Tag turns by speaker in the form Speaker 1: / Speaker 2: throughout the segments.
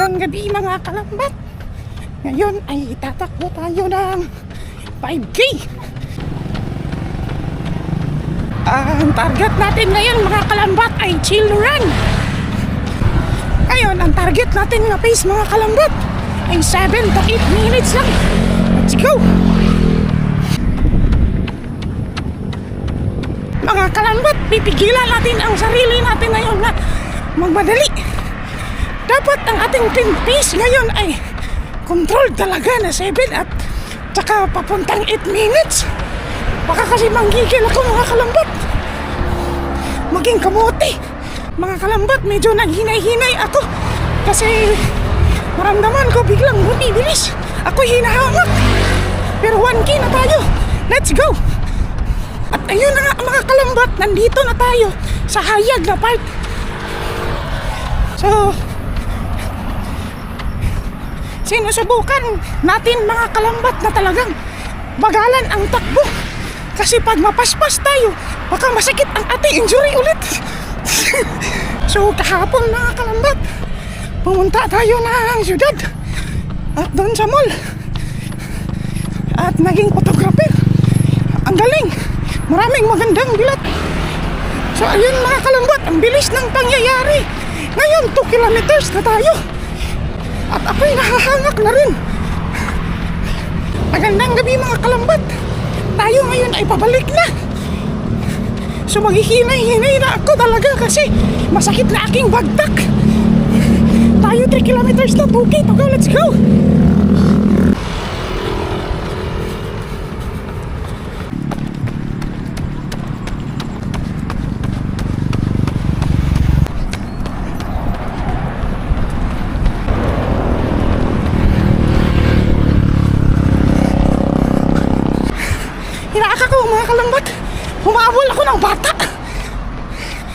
Speaker 1: Magandang gabi mga kalambat. Ngayon ay tatakbo tayo ng 5K. Ang target natin ngayon mga kalambat ay chill run. Ngayon ang target natin na pace mga kalambat ay 7 to 8 minutes lang. Let's go! Mga kalambat, pipigilan natin ang sarili natin ngayon na magmadali. Dapat ang ating pace ngayon ay controlled talaga na 7 at saka papuntang 8 minutes. Baka kasi manggigil ako mga kalambat. Maging kamote. Mga kalambat, medyo naghinay-hinay ako kasi maramdaman ko biglang bumibilis. Ako'y hinahamak. Pero 1K na tayo. Let's go! At ayun na nga mga kalambat, nandito na tayo sa Hayag na part. So, sinusubukan natin mga kalambat na talagang bagalan ang takbo. Kasi pag mapaspas tayo, baka masakit ang ating injury ulit. So kahapon mga kalambat, pumunta tayo ng syudad at doon sa mall. At naging photographer. Ang galing, maraming magandang bilat. So ayun mga kalambat, ang bilis ng pangyayari. Ngayon 2 kilometers na tayo. At ako'y nahahangak na rin. Magandang gabi mga kalambat. Tayo ngayon ay pabalik na. So maghihinay-hinay na ako talaga kasi masakit na aking bagtak. Tayo 3 kilometers na, 2K to go, let's go. Hinaka ko mga kalambat. Humabol ako ng bata.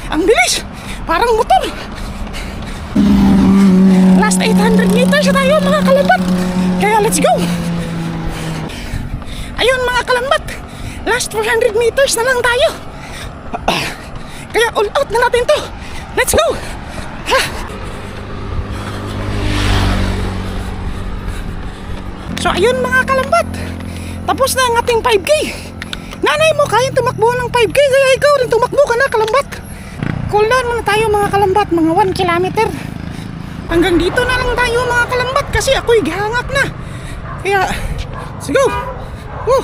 Speaker 1: Ang bilis, parang motor. Last 800 meters na tayo mga kalambat. Kaya let's go. Ayun mga kalambat, last 400 meters na lang tayo. Kaya all out na natin to. Let's go. Ha. So ayun mga kalambat, tapos na ang ating 5K. Nanay mo kayang tumakbo ng 5K, kaya ikaw rin tumakbo ka na kalambat. Cool down muna tayo mga kalambat, mga 1 kilometer. Hanggang dito na lang tayo mga kalambat kasi ako'y gahangak na. Kaya, let's go. Woo.